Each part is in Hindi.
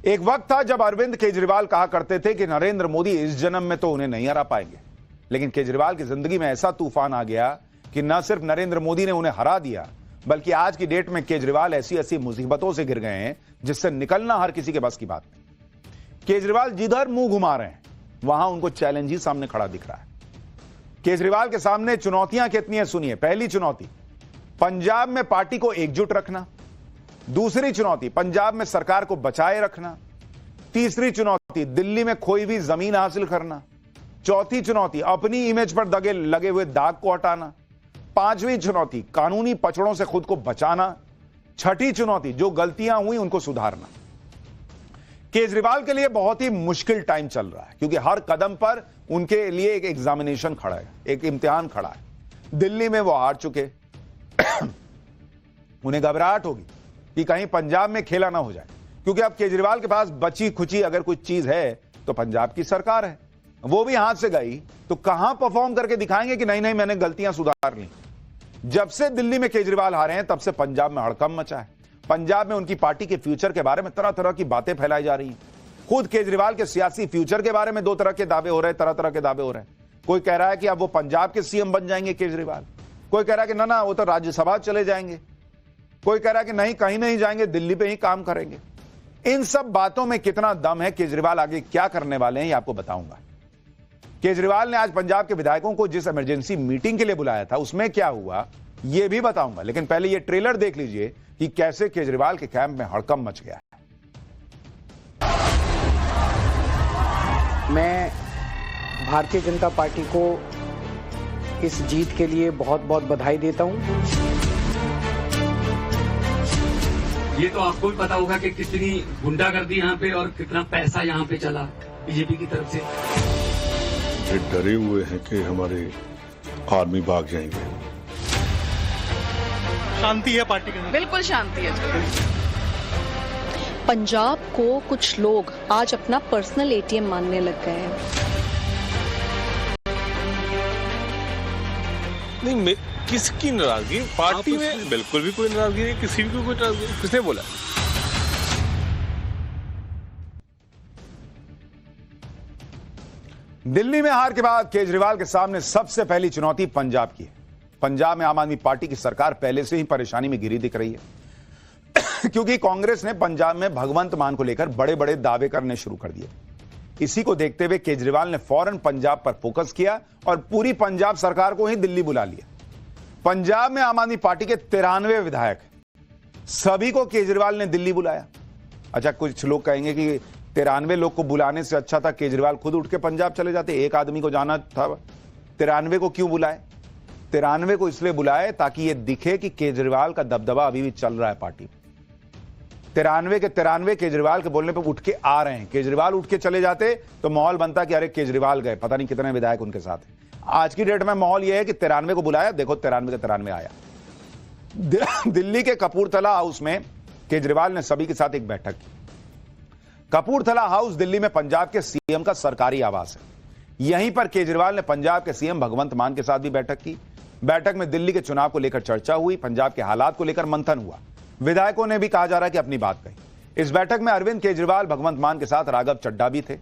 एक वक्त था जब अरविंद केजरीवाल कहा करते थे कि नरेंद्र मोदी इस जन्म में तो उन्हें नहीं हरा पाएंगे, लेकिन केजरीवाल की जिंदगी में ऐसा तूफान आ गया कि न सिर्फ नरेंद्र मोदी ने उन्हें हरा दिया, बल्कि आज की डेट में केजरीवाल ऐसी ऐसी मुसीबतों से घिर गए हैं जिससे निकलना हर किसी के बस की बात नहीं। केजरीवाल जिधर मुंह घुमा रहे हैं वहां उनको चैलेंज ही सामने खड़ा दिख रहा है। केजरीवाल के सामने चुनौतियां कितनी है सुनिए। पहली चुनौती, पंजाब में पार्टी को एकजुट रखना। दूसरी चुनौती, पंजाब में सरकार को बचाए रखना। तीसरी चुनौती, दिल्ली में खोई हुई जमीन हासिल करना। चौथी चुनौती, अपनी इमेज पर लगे हुए दाग को हटाना। पांचवी चुनौती, कानूनी पचड़ों से खुद को बचाना। छठी चुनौती, जो गलतियां हुई उनको सुधारना। केजरीवाल के लिए बहुत ही मुश्किल टाइम चल रहा है, क्योंकि हर कदम पर उनके लिए एक एग्जामिनेशन खड़ा है, एक इम्तिहान खड़ा है। दिल्ली में वो हार चुके, उन्हें घबराहट होगी कि कहीं पंजाब में खेला ना हो जाए, क्योंकि अब केजरीवाल के पास बची खुची अगर कुछ चीज है तो पंजाब की सरकार है। वो भी हाथ से गई तो कहां परफॉर्म करके दिखाएंगे कि नहीं नहीं मैंने गलतियां सुधार ली। जब से दिल्ली में केजरीवाल हारे हैं तब से पंजाब में हड़कंप मचा है। पंजाब में उनकी पार्टी के फ्यूचर के बारे में तरह तरह की बातें फैलाई जा रही हैं। खुद केजरीवाल के सियासी फ्यूचर के बारे में दो तरह के दावे हो रहे हैं, तरह तरह के दावे हो रहे हैं। कोई कह रहा है कि अब वो पंजाब के सीएम बन जाएंगे केजरीवाल, कोई कह रहा है कि ना वो तो राज्यसभा चले जाएंगे, कोई कह रहा है कि नहीं कहीं नहीं जाएंगे, दिल्ली पे ही काम करेंगे। इन सब बातों में कितना दम है, केजरीवाल आगे क्या करने वाले हैं ये आपको बताऊंगा। केजरीवाल ने आज पंजाब के विधायकों को जिस इमरजेंसी मीटिंग के लिए बुलाया था उसमें क्या हुआ ये भी बताऊंगा, लेकिन पहले ये ट्रेलर देख लीजिए कि कैसे केजरीवाल के कैंप में हड़कंप मच गया है। मैं भारतीय जनता पार्टी को इस जीत के लिए बहुत बहुत बधाई देता हूं। ये तो आपको भी पता होगा कि कितनी गुंडागर्दी यहाँ पे और कितना पैसा यहाँ पे चला बीजेपी की तरफ से। ये डरे हुए हैं कि हमारे आर्मी भाग जाएंगे। शांति है पार्टी के अंदर? बिल्कुल शांति है। पंजाब को कुछ लोग आज अपना पर्सनल एटीएम मानने लग गए हैं। नहीं, किसकी नाराजगी? पार्टी में बिल्कुल भी कोई नाराजगी नहीं, किसी भी कोई नाराजगी। किसने बोला? दिल्ली में हार के बाद केजरीवाल के सामने सबसे पहली चुनौती पंजाब की है। पंजाब में आम आदमी पार्टी की सरकार पहले से ही परेशानी में घिरी दिख रही है क्योंकि कांग्रेस ने पंजाब में भगवंत मान को लेकर बड़े बड़े दावे करने शुरू कर दिए। इसी को देखते हुए केजरीवाल ने फौरन पंजाब पर फोकस किया और पूरी पंजाब सरकार को ही दिल्ली बुला लिया। पंजाब में आम आदमी पार्टी के 93 विधायक, सभी को केजरीवाल ने दिल्ली बुलाया। अच्छा, कुछ लोग कहेंगे कि 93 लोग को बुलाने से अच्छा था केजरीवाल खुद उठ के पंजाब चले जाते, एक आदमी को जाना था। 93 को क्यों बुलाए? 93 को इसलिए बुलाए ताकि यह दिखे कि केजरीवाल का दबदबा अभी भी चल रहा है पार्टी में। 93 के 93 केजरीवाल के बोलने पर उठ के आ रहे हैं। केजरीवाल उठ के चले जाते तो माहौल बनता कि अरे केजरीवाल गए, पता नहीं कितने विधायक उनके साथ हैं। आज की डेट में माहौल यह है कि 93 को बुलाया, देखो 93 के 93 आया। दिल्ली के कपूरथला हाउस में केजरीवाल ने सभी के साथ एक बैठक की। कपूरथला हाउस दिल्ली में पंजाब के सीएम का सरकारी आवास है। यहीं पर केजरीवाल ने पंजाब के सीएम भगवंत मान के साथ भी बैठक की। बैठक में दिल्ली के चुनाव को लेकर चर्चा हुई, पंजाब के हालात को लेकर मंथन हुआ। विधायकों ने भी कहा जा रहा है कि अपनी बात कही। इस बैठक में अरविंद केजरीवाल, भगवंत मान के साथ राघव चड्ढा भी थे।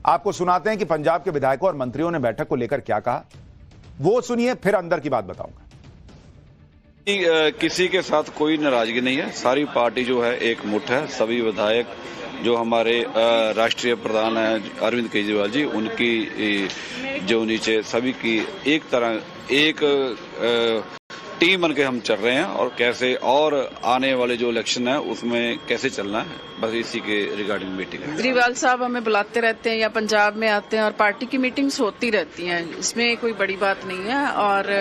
आपको सुनाते हैं कि पंजाब के विधायकों और मंत्रियों ने बैठक को लेकर क्या कहा, वो सुनिए, फिर अंदर की बात बताऊंगा। किसी के साथ कोई नाराजगी नहीं है, सारी पार्टी जो है एक मुठ है। सभी विधायक जो हमारे राष्ट्रीय प्रधान हैं अरविंद केजरीवाल जी, उनकी जो नीचे सभी की एक तरह एक टीम बन के हम चल रहे हैं, और कैसे और आने वाले जो इलेक्शन है उसमें कैसे चलना है, बस इसी के रिगार्डिंग मीटिंग है। केजरीवाल साहब हमें बुलाते रहते हैं या पंजाब में आते हैं और पार्टी की मीटिंग्स होती रहती हैं, इसमें कोई बड़ी बात नहीं है। और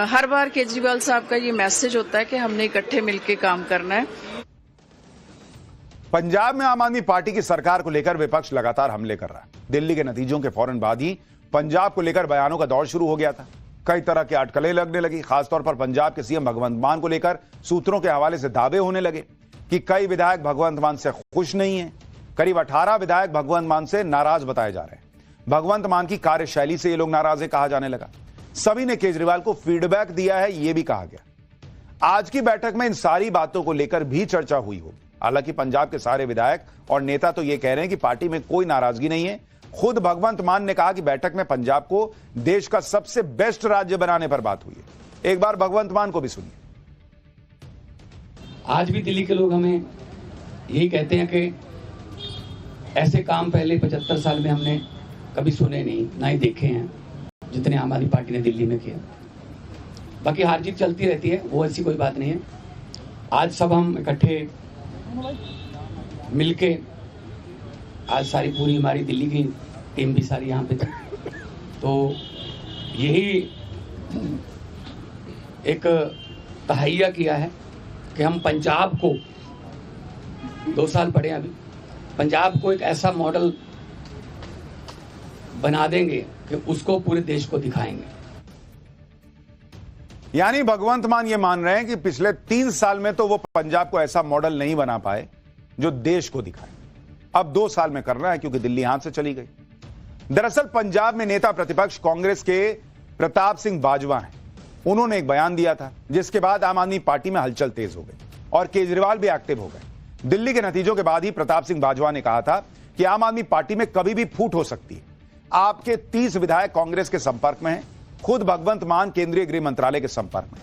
हर बार केजरीवाल साहब का ये मैसेज होता है कि हमने इकट्ठे मिलकर काम करना है। पंजाब में आम आदमी पार्टी की सरकार को लेकर विपक्ष लगातार हमले कर रहा है। दिल्ली के नतीजों के फौरन बाद ही पंजाब को लेकर बयानों का दौर शुरू हो गया था। कई तरह की अटकलें लगने लगी। खासतौर पर पंजाब के सीएम भगवंत मान को लेकर सूत्रों के हवाले से दावे होने लगे कि कई विधायक भगवंत मान से खुश नहीं हैं। करीब 18 विधायक भगवंत मान से नाराज बताए जा रहे हैं। भगवंत मान की कार्यशैली से ये लोग नाराज है कहा जाने लगा। सभी ने केजरीवाल को फीडबैक दिया है, यह भी कहा गया। आज की बैठक में इन सारी बातों को लेकर भी चर्चा हुई होगी। हालांकि पंजाब के सारे विधायक और नेता तो ये कह रहे हैं कि पार्टी में कोई नाराजगी नहीं है। खुद भगवंत मान ने कहा कि बैठक में पंजाब को देश का सबसे बेस्ट राज्य बनाने पर बात हुई है। एक बार भगवंत मान को भी सुनिए। आज भी दिल्ली के लोग हमें यही कहते हैं कि ऐसे काम पहले 75 साल में हमने कभी सुने नहीं, ना ही देखे हैं, जितने आम आदमी पार्टी ने दिल्ली में किया। बाकी हार जीत चलती रहती है, वो ऐसी कोई बात नहीं है। आज सब हम इकट्ठे मिलके, आज सारी पूरी हमारी दिल्ली की टीम भी सारी यहाँ पे थी, तो यही एक तहैया किया है कि हम पंजाब को 2 साल पड़े अभी, पंजाब को एक ऐसा मॉडल बना देंगे कि उसको पूरे देश को दिखाएंगे। यानी भगवंत मान ये मान रहे हैं कि पिछले 3 साल में तो वो पंजाब को ऐसा मॉडल नहीं बना पाए जो देश को दिखाए। अब 2 साल में करना है क्योंकि दिल्ली हाथ से चली गई। दरअसल पंजाब में नेता प्रतिपक्ष कांग्रेस के प्रताप सिंह बाजवा हैं। उन्होंने एक बयान दिया था जिसके बाद आम आदमी पार्टी में हलचल तेज हो गई और केजरीवाल भी एक्टिव हो गए। दिल्ली के नतीजों के बाद ही प्रताप सिंह बाजवा ने कहा था कि आम आदमी पार्टी में कभी भी फूट हो सकती है। आपके 30 विधायक कांग्रेस के संपर्क में हैं। खुद भगवंत मान केंद्रीय गृह मंत्रालय के संपर्क में।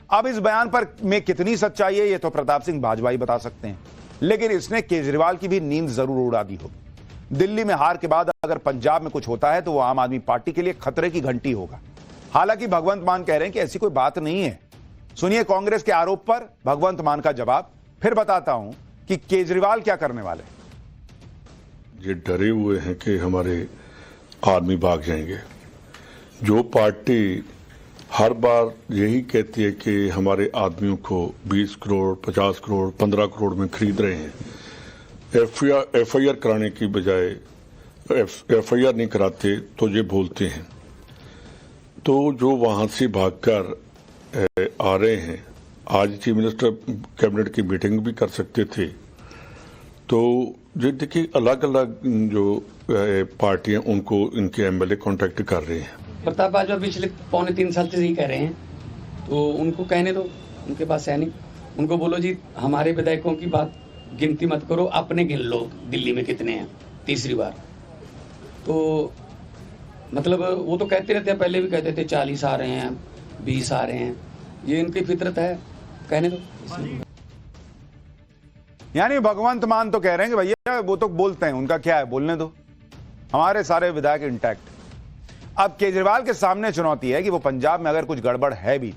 अब इस बयान पर में कितनी सच्चाई है ये तो प्रताप सिंह बाजवा ही बता सकते हैं, लेकिन इसने केजरीवाल की भी नींद जरूर उड़ा दी होगी। दिल्ली में हार के बाद अगर पंजाब में कुछ होता है तो वो आम आदमी पार्टी के लिए खतरे की घंटी होगा। हालांकि भगवंत मान कह रहे हैं कि ऐसी कोई बात नहीं है। सुनिए कांग्रेस के आरोप पर भगवंत मान का जवाब, फिर बताता हूं कि केजरीवाल क्या करने वाले। ये डरे हुए हैं कि हमारे आदमी भाग जाएंगे। जो पार्टी हर बार यही कहती है कि हमारे आदमियों को 20 करोड़ 50 करोड़ 15 करोड़ में खरीद रहे हैं, एफआईआर कराने की बजाय एफआईआर नहीं कराते तो ये बोलते हैं। तो जो वहां से भागकर आ रहे हैं, आज चीफ मिनिस्टर कैबिनेट की मीटिंग भी कर सकते थे। तो ये देखिए अलग अलग जो पार्टियां उनको इनके एमएलए कांटेक्ट कर रहे हैं। प्रताप बाजवा पिछले 2.25 साल से यही कह रहे हैं, तो उनको कहने दो, उनके पास है नहीं। उनको बोलो जी हमारे विधायकों की बात गिनती मत करो, अपने गिन लो दिल्ली में कितने हैं, तीसरी बार। तो मतलब वो तो कहते रहते हैं, पहले भी कहते थे 40 आ रहे हैं 20 आ रहे हैं, ये इनकी फितरत है, कहने दो। यानी भगवंत मान तो कह रहे हैं कि भैया वो तो बोलते हैं, उनका क्या है, बोलने दो, हमारे सारे विधायक इंटैक्ट। अब केजरीवाल के सामने चुनौती है कि वो पंजाब में अगर कुछ गड़बड़ है भी,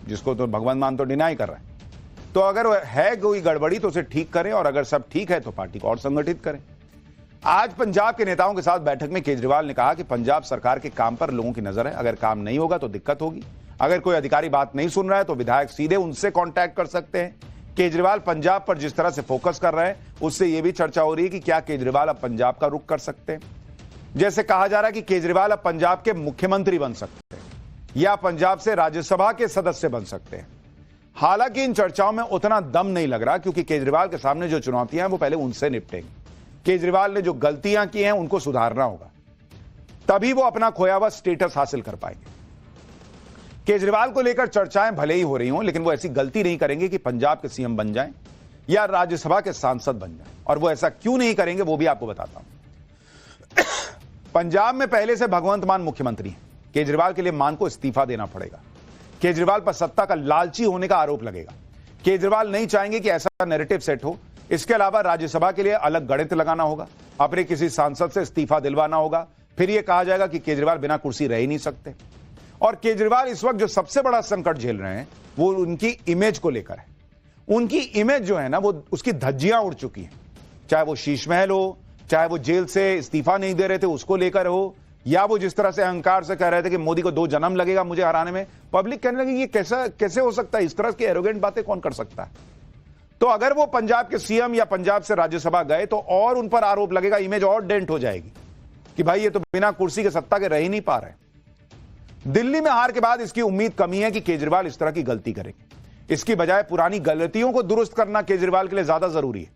जिसको तो भगवंत मान तो डिनाई कर रहे हैं, तो अगर है कोई गड़बड़ी तो उसे ठीक करें, और अगर सब ठीक है तो पार्टी को और संगठित करें। आज पंजाब के नेताओं के साथ बैठक में केजरीवाल ने कहा कि पंजाब सरकार के काम पर लोगों की नजर है, अगर काम नहीं होगा तो दिक्कत होगी। अगर कोई अधिकारी बात नहीं सुन रहा है तो विधायक सीधे उनसे कांटेक्ट कर सकते हैं। केजरीवाल पंजाब पर जिस तरह से फोकस कर रहे हैं उससे यह भी चर्चा हो रही है कि क्या केजरीवाल अब पंजाब का रुख कर सकते हैं। जैसे कहा जा रहा है कि केजरीवाल अब पंजाब के मुख्यमंत्री बन सकते हैं या पंजाब से राज्यसभा के सदस्य बन सकते हैं। हालांकि इन चर्चाओं में उतना दम नहीं लग रहा, क्योंकि केजरीवाल के सामने जो चुनौतियां हैं वो पहले उनसे निपटेंगे। केजरीवाल ने जो गलतियां की हैं उनको सुधारना होगा, तभी वो अपना खोया हुआ स्टेटस हासिल कर पाएंगे। केजरीवाल को लेकर चर्चाएं भले ही हो रही हों, लेकिन वो ऐसी गलती नहीं करेंगे कि पंजाब के सीएम बन जाएं या राज्यसभा के सांसद बन जाएं। और वो ऐसा क्यों नहीं करेंगे वो भी आपको बताता हूं। पंजाब में पहले से भगवंत मान मुख्यमंत्री हैं। केजरीवाल के लिए मान को इस्तीफा देना पड़ेगा। केजरीवाल पर सत्ता का लालची होने का आरोप लगेगा। केजरीवाल नहीं चाहेंगे कि ऐसा नैरेटिव सेट हो। इसके अलावा राज्यसभा के लिए अलग गणित लगाना होगा, अपने किसी सांसद से इस्तीफा दिलवाना होगा, फिर यह कहा जाएगा कि केजरीवाल बिना कुर्सी रह ही नहीं सकते। और केजरीवाल इस वक्त जो सबसे बड़ा संकट झेल रहे हैं वो उनकी इमेज को लेकर है। उनकी इमेज जो है ना, वो उसकी धज्जियां उड़ चुकी हैं। चाहे वो शीश महल हो, चाहे वो जेल से इस्तीफा नहीं दे रहे थे उसको लेकर हो, या वो जिस तरह से अहंकार से कह रहे थे कि मोदी को 2 जन्म लगेगा मुझे हराने में। पब्लिक कहने लगी ये कैसे हो सकता है, इस तरह की एरोगेंट बातें कौन कर सकता है। तो अगर वो पंजाब के सीएम या पंजाब से राज्यसभा गए तो और उन पर आरोप लगेगा, इमेज और डेंट हो जाएगी कि भाई ये तो बिना कुर्सी के सत्ता के रह ही नहीं पा रहे। दिल्ली में हार के बाद इसकी उम्मीद कमी है कि केजरीवाल इस तरह की गलती करेंगे। इसकी बजाय पुरानी गलतियों को दुरुस्त करना केजरीवाल के लिए ज्यादा जरूरी है,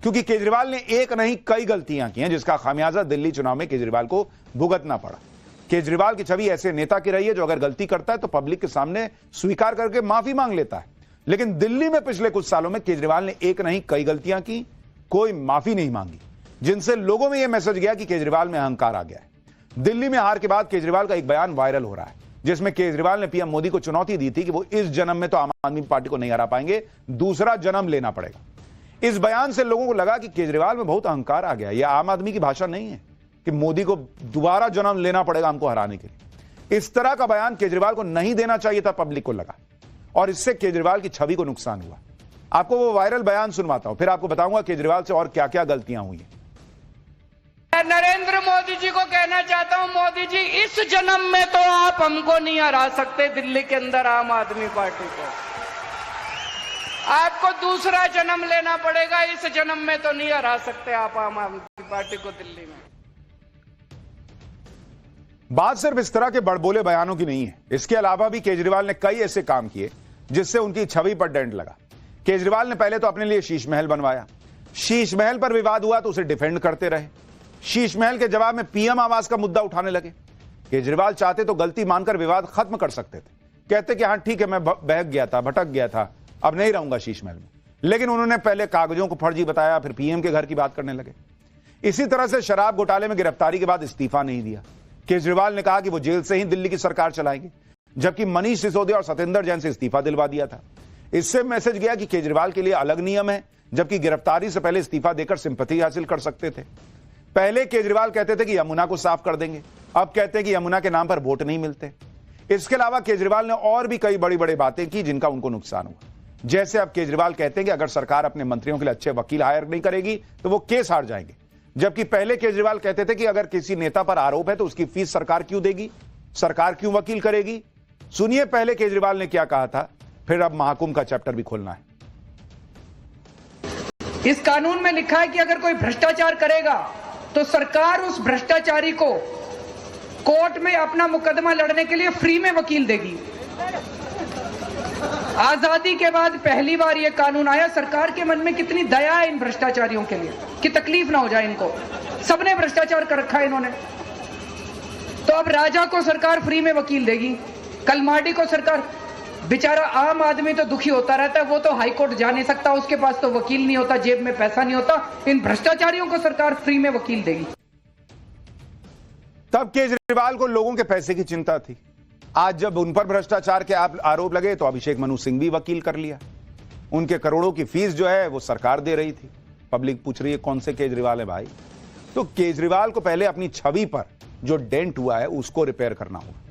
क्योंकि केजरीवाल ने एक नहीं कई गलतियां की हैं जिसका खामियाजा दिल्ली चुनाव में केजरीवाल को भुगतना पड़ा। केजरीवाल की छवि ऐसे नेता की रही है जो अगर गलती करता है तो पब्लिक के सामने स्वीकार करके माफी मांग लेता है, लेकिन दिल्ली में पिछले कुछ सालों में केजरीवाल ने एक नहीं कई गलतियां की, कोई माफी नहीं मांगी, जिनसे लोगों में यह मैसेज गया कि केजरीवाल में अहंकार आ गया है। दिल्ली में हार के बाद केजरीवाल का एक बयान वायरल हो रहा है, जिसमें केजरीवाल ने पीएम मोदी को चुनौती दी थी कि वो इस जन्म में तो आम आदमी पार्टी को नहीं हरा पाएंगे, दूसरा जन्म लेना पड़ेगा। इस बयान से लोगों को लगा कि केजरीवाल में बहुत अहंकार आ गया। यह आम आदमी की भाषा नहीं है कि मोदी को दोबारा जन्म लेना पड़ेगा हमको हराने के लिए। इस तरह का बयान केजरीवाल को नहीं देना चाहिए था, पब्लिक को लगा, और इससे केजरीवाल की छवि को नुकसान हुआ। आपको वो वायरल बयान सुनवाता हूं, फिर आपको बताऊंगा केजरीवाल से और क्या क्या गलतियां हुई हैं। मैं नरेंद्र मोदी जी को कहना चाहता हूं, मोदी जी इस जन्म में तो आप हमको नहीं हरा सकते दिल्ली के अंदर आम आदमी पार्टी को। आपको दूसरा जन्म लेना पड़ेगा, इस जन्म में तो नहीं हरा सकते आप आम आदमी पार्टी को दिल्ली में। बात सिर्फ इस तरह के बड़बोले बयानों की नहीं है। इसके अलावा भी केजरीवाल ने कई ऐसे काम किए जिससे उनकी छवि पर डेंट लगा। केजरीवाल ने पहले तो अपने लिए शीश महल बनवाया, शीश महल पर विवाद हुआ तो उसे डिफेंड करते रहे। शीश महल के जवाब में पीएम आवास का मुद्दा उठाने लगे। केजरीवाल चाहते तो गलती मानकर विवाद खत्म कर सकते थे, कहते कि हां ठीक है मैं बहक गया था, भटक गया था, अब नहीं रहूंगा शीश महल में। लेकिन उन्होंने पहले कागजों को फर्जी बताया, फिर पीएम के घर की बात करने लगे। इसी तरह से शराब घोटाले में गिरफ्तारी के बाद इस्तीफा नहीं दिया। केजरीवाल ने कहा कि वो जेल से ही दिल्ली की सरकार चलाएंगे, जबकि मनीष सिसोदिया और सत्येंद्र जैन से इस्तीफा दिलवा दिया था। इससे मैसेज गया कि केजरीवाल के लिए अलग नियम है, जबकि गिरफ्तारी से पहले इस्तीफा देकर सिंपैथी हासिल कर सकते थे। पहले केजरीवाल कहते थे कि यमुना को साफ कर देंगे, अब कहते हैं कि यमुना के नाम पर वोट नहीं मिलते। इसके अलावा केजरीवाल ने और भी कई बड़ी बड़ी बातें की जिनका उनको नुकसान हुआ। जैसे अब केजरीवाल कहते हैं कि अगर सरकार अपने मंत्रियों के लिए अच्छे वकील हायर नहीं करेगी तो वो केस हार जाएंगे, जबकि पहले केजरीवाल कहते थे कि अगर किसी नेता पर आरोप है तो उसकी फीस सरकार क्यों देगी, सरकार क्यों वकील करेगी। सुनिए पहले केजरीवाल ने क्या कहा था, फिर अब महाकुंभ का चैप्टर भी खोलना है। इस कानून में लिखा है कि अगर कोई भ्रष्टाचार करेगा तो सरकार उस भ्रष्टाचारी को कोर्ट में अपना मुकदमा लड़ने के लिए फ्री में वकील देगी। आजादी के बाद पहली बार यह कानून आया। सरकार के मन में कितनी दया है इन भ्रष्टाचारियों के लिए कि तकलीफ ना हो जाए इनको। सबने भ्रष्टाचार कर रखा है इन्होंने। तो अब राजा को सरकार फ्री में वकील देगी, कलमाडी को सरकार, बेचारा आम आदमी तो दुखी होता रहता है, वो तो हाईकोर्ट जा नहीं सकता, उसके पास तो वकील नहीं होता, जेब में पैसा नहीं होता। इन भ्रष्टाचारियों को सरकार फ्री में वकील देगी। तब केजरीवाल को लोगों के पैसे की चिंता थी। आज जब उन पर भ्रष्टाचार के आरोप लगे तो अभिषेक मनु सिंह भी वकील कर लिया। उनके करोड़ों की फीस जो है वो सरकार दे रही थी। पब्लिक पूछ रही है कौन से केजरीवाल है भाई। तो केजरीवाल को पहले अपनी छवि पर जो डेंट हुआ है उसको रिपेयर करना होगा।